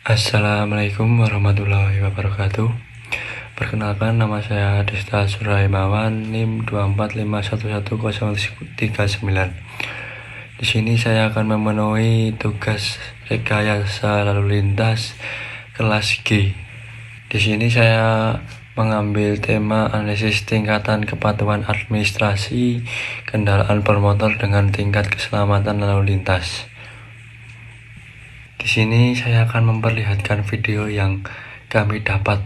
Assalamualaikum warahmatullahi wabarakatuh. Perkenalkan, nama saya Desta Suraimawan, NIM 245111039. Di sini saya akan memenuhi tugas rekayasa lalu lintas kelas G. Di sini saya mengambil tema analisis tingkatan kepatuhan administrasi kendaraan bermotor dengan tingkat keselamatan lalu lintas. Di sini saya akan memperlihatkan video yang kami dapat.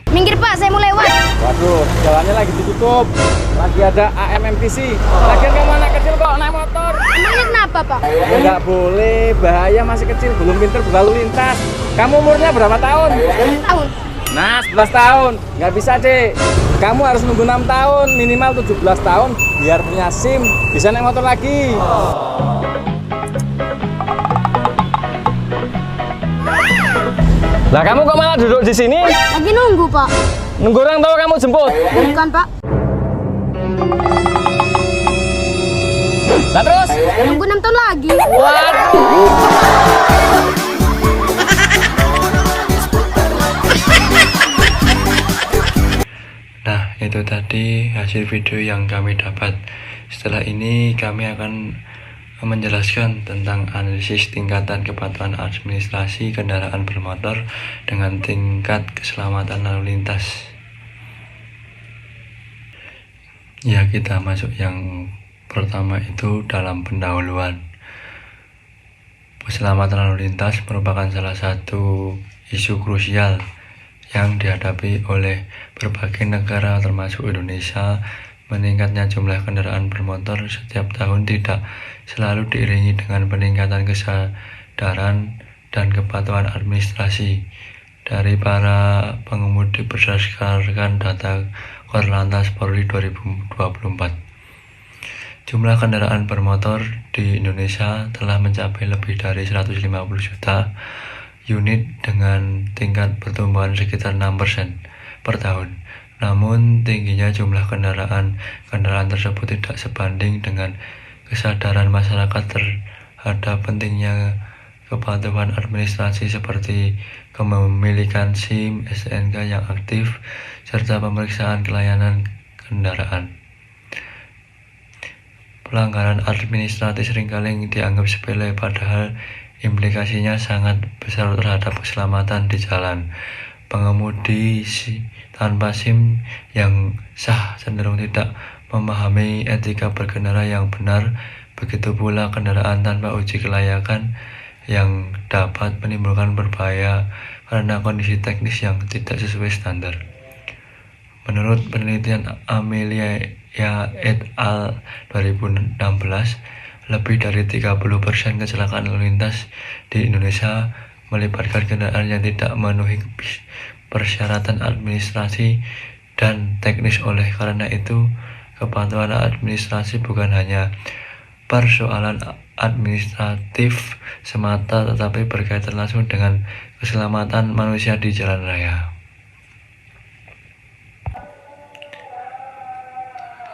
Minggir Pak, saya mau lewat. Waduh, jalannya lagi ditutup. Lagi ada AMMTC. Lagian kamu anak kecil kok naik motor. Emangnya kenapa Pak? Ya nggak boleh, bahaya, masih kecil, belum pinter berlalu lintas. Kamu umurnya berapa tahun? 11 tahun. Nah, 11 tahun. Nggak bisa, Dek. Kamu harus nunggu 6 tahun, minimal 17 tahun, biar punya SIM, bisa naik motor lagi. Lah kamu kok malah duduk di sini? Lagi nunggu Pak. Nunggu orang tua kamu jemput? Bukan Pak. Lah terus? Nunggu 6 tahun lagi. Waduh. Nah, itu tadi hasil video yang kami dapat. Setelah ini kami akan menjelaskan tentang analisis tingkatan kepatuhan administrasi kendaraan bermotor dengan tingkat keselamatan lalu lintas. Ya, kita masuk yang pertama, itu dalam pendahuluan. Keselamatan lalu lintas merupakan salah satu isu krusial yang dihadapi oleh berbagai negara termasuk Indonesia. Meningkatnya jumlah kendaraan bermotor setiap tahun tidak selalu diiringi dengan peningkatan kesadaran dan kepatuhan administrasi dari para pengemudi berdasarkan data Korlantas Polri 2024. Jumlah kendaraan bermotor di Indonesia telah mencapai lebih dari 150 juta unit dengan tingkat pertumbuhan sekitar 6% per tahun. Namun, tingginya jumlah kendaraan tersebut tidak sebanding dengan kesadaran masyarakat terhadap pentingnya kepatuhan administrasi seperti kepemilikan SIM, STNK yang aktif, serta pemeriksaan kelayanan kendaraan. Pelanggaran administratif seringkali dianggap sepele, padahal implikasinya sangat besar terhadap keselamatan di jalan. Pengemudi tanpa SIM yang sah cenderung tidak memahami etika berkendara yang benar. Begitu pula kendaraan tanpa uji kelayakan yang dapat menimbulkan berbahaya karena kondisi teknis yang tidak sesuai standar. Menurut penelitian Amelia et al. 2016, lebih dari 30% kecelakaan lalu lintas di Indonesia melibatkan kendaraan yang tidak memenuhi persyaratan administrasi dan teknis. Oleh karena itu, kepatuhan administrasi bukan hanya persoalan administratif semata, tetapi berkaitan langsung dengan keselamatan manusia di jalan raya.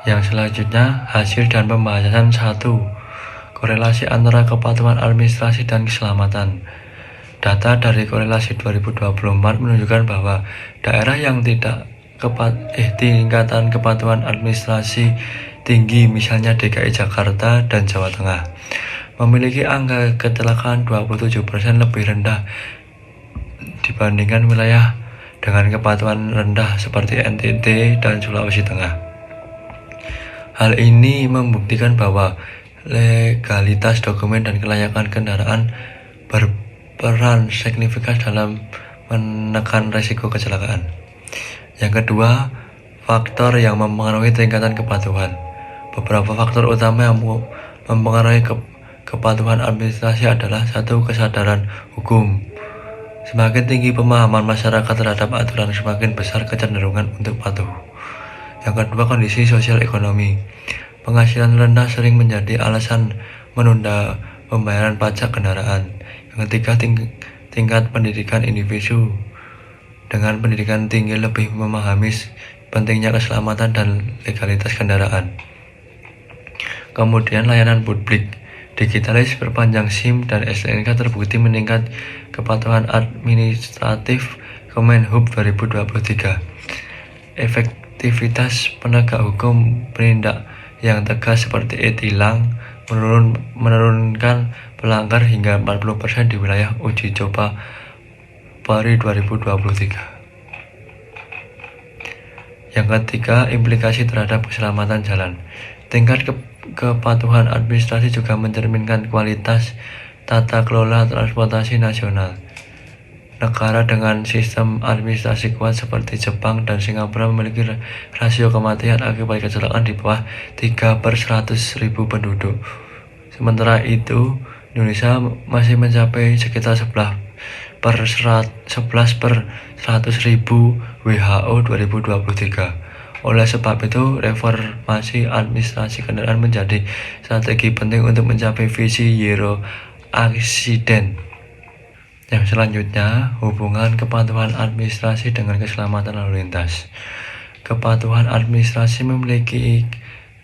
Yang selanjutnya, hasil dan pembahasan 1. Korelasi antara kepatuhan administrasi dan keselamatan. Data dari korelasi 2024 menunjukkan bahwa daerah yang tidak tingkatan kepatuhan administrasi tinggi, misalnya DKI Jakarta dan Jawa Tengah, memiliki angka kecelakaan 27% lebih rendah dibandingkan wilayah dengan kepatuhan rendah seperti NTT dan Sulawesi Tengah. Hal ini membuktikan bahwa legalitas dokumen dan kelayakan kendaraan berperan signifikan dalam menekan risiko kecelakaan. Yang kedua, faktor yang mempengaruhi tingkatan kepatuhan. Beberapa faktor utama yang mempengaruhi kepatuhan administrasi adalah: 1. Kesadaran hukum. Semakin tinggi pemahaman masyarakat terhadap aturan, semakin besar kecenderungan untuk patuh. Yang kedua, kondisi sosial ekonomi. Penghasilan rendah sering menjadi alasan menunda pembayaran pajak kendaraan. Yang ketiga, tingkat pendidikan individu. Dengan pendidikan tinggi lebih memahami pentingnya keselamatan dan legalitas kendaraan. Kemudian, layanan publik. digitalis perpanjang SIM dan STNK terbukti meningkat kepatuhan administratif Kemenhub 2023. Efektivitas penegak hukum penindak yang tegas seperti e-tilang menurunkan pelanggar hingga 40% di wilayah uji coba Pari 2023. Yang ketiga, implikasi terhadap keselamatan jalan. Tingkat kepatuhan administrasi juga mencerminkan kualitas tata kelola transportasi nasional. Negara dengan sistem administrasi kuat seperti Jepang dan Singapura memiliki rasio kematian akibat kecelakaan di bawah 3/100.000 penduduk. Sementara itu, Indonesia masih mencapai sekitar 11/100.000 WHO 2023. Oleh sebab itu, reformasi administrasi kendaraan menjadi strategi penting untuk mencapai visi Zero Accident. Yang selanjutnya, hubungan kepatuhan administrasi dengan keselamatan lalu lintas. Kepatuhan administrasi memiliki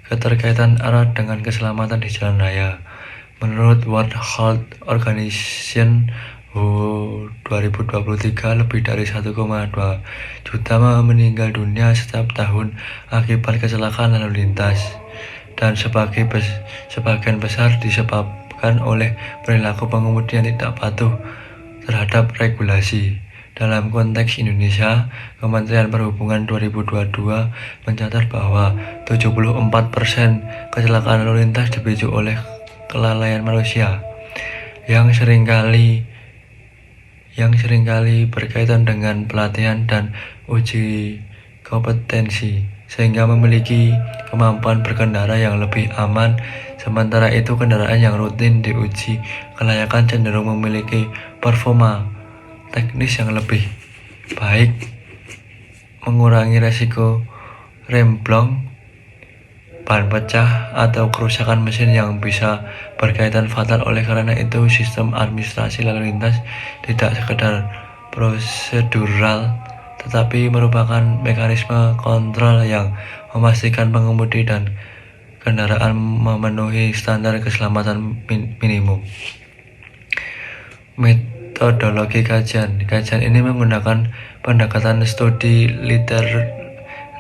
keterkaitan erat dengan keselamatan di jalan raya. Menurut World Health Organization, 2023 lebih dari 1,2 juta meninggal dunia setiap tahun akibat kecelakaan lalu lintas, dan sebagian besar disebabkan oleh perilaku pengemudi yang tidak patuh terhadap regulasi. Dalam konteks Indonesia, Kementerian Perhubungan 2022 mencatat bahwa 74% kecelakaan lalu lintas dipicu oleh kelalaian manusia yang seringkali berkaitan dengan pelatihan dan uji kompetensi, sehingga memiliki kemampuan berkendara yang lebih aman. Sementara itu, kendaraan yang rutin diuji kelayakan cenderung memiliki performa teknis yang lebih baik, mengurangi resiko remblong, ban pecah, atau kerusakan mesin yang bisa berkaitan fatal. Oleh karena itu, sistem administrasi lalu lintas tidak sekedar prosedural, tetapi merupakan mekanisme kontrol yang memastikan pengemudi dan kendaraan memenuhi standar keselamatan minimum. Metodologi kajian ini menggunakan pendekatan studi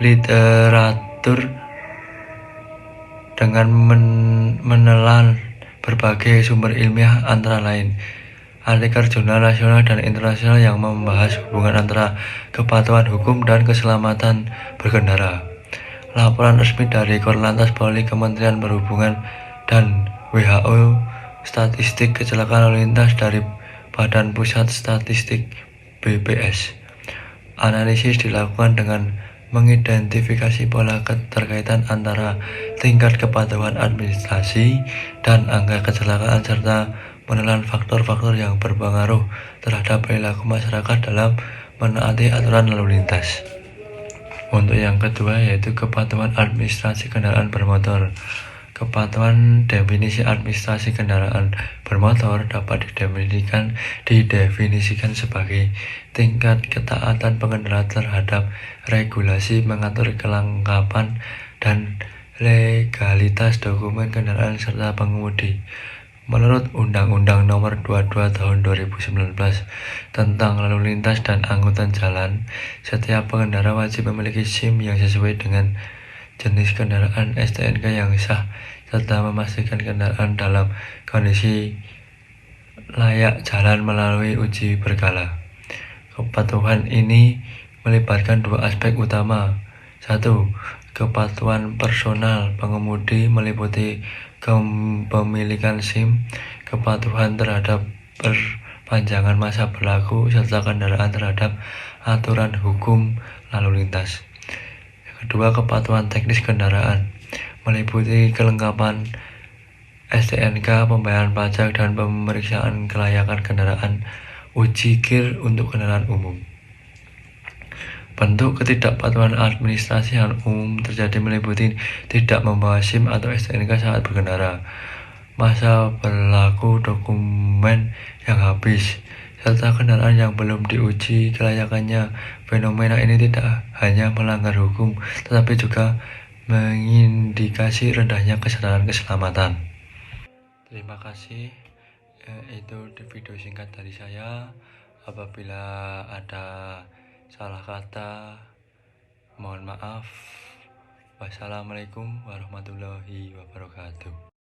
literatur dengan menelan berbagai sumber ilmiah, antara lain artikel jurnal nasional dan internasional yang membahas hubungan antara kepatuhan hukum dan keselamatan berkendara, laporan resmi dari Korlantas Polri, Kementerian Perhubungan, dan WHO, statistik kecelakaan lalu lintas dari Badan Pusat Statistik BPS. Analisis dilakukan dengan mengidentifikasi pola keterkaitan antara tingkat kepatuhan administrasi dan angka kecelakaan, serta menelan faktor-faktor yang berpengaruh terhadap perilaku masyarakat dalam menaati aturan lalu lintas. Untuk yang kedua, yaitu kepatuhan administrasi kendaraan bermotor. Kepatuhan definisi administrasi kendaraan bermotor dapat didefinisikan sebagai tingkat ketaatan pengendara terhadap regulasi mengatur kelengkapan dan legalitas dokumen kendaraan serta pengemudi. Menurut Undang-Undang Nomor 22 Tahun 2019 tentang Lalu Lintas dan Angkutan Jalan, setiap pengendara wajib memiliki SIM yang sesuai dengan jenis kendaraan, STNK yang sah, serta memastikan kendaraan dalam kondisi layak jalan melalui uji berkala. Kepatuhan ini melibatkan dua aspek utama. 1. Kepatuhan personal pengemudi meliputi kepemilikan SIM, kepatuhan terhadap perpanjangan masa berlaku, serta kendaraan terhadap aturan hukum lalu lintas. Kedua, kepatuhan teknis kendaraan meliputi kelengkapan STNK, pembayaran pajak, dan pemeriksaan kelayakan kendaraan, uji kir untuk kendaraan umum. Bentuk ketidakpatuhan administrasi yang umum terjadi meliputi tidak membawa SIM atau STNK saat berkendara, masa berlaku dokumen yang habis, serta kendaraan yang belum diuji kelayakannya. Fenomena ini tidak hanya melanggar hukum, tetapi juga mengindikasi rendahnya kesadaran keselamatan. Terima kasih. Itu video singkat dari saya. Apabila ada salah kata, mohon maaf. Wassalamualaikum warahmatullahi wabarakatuh.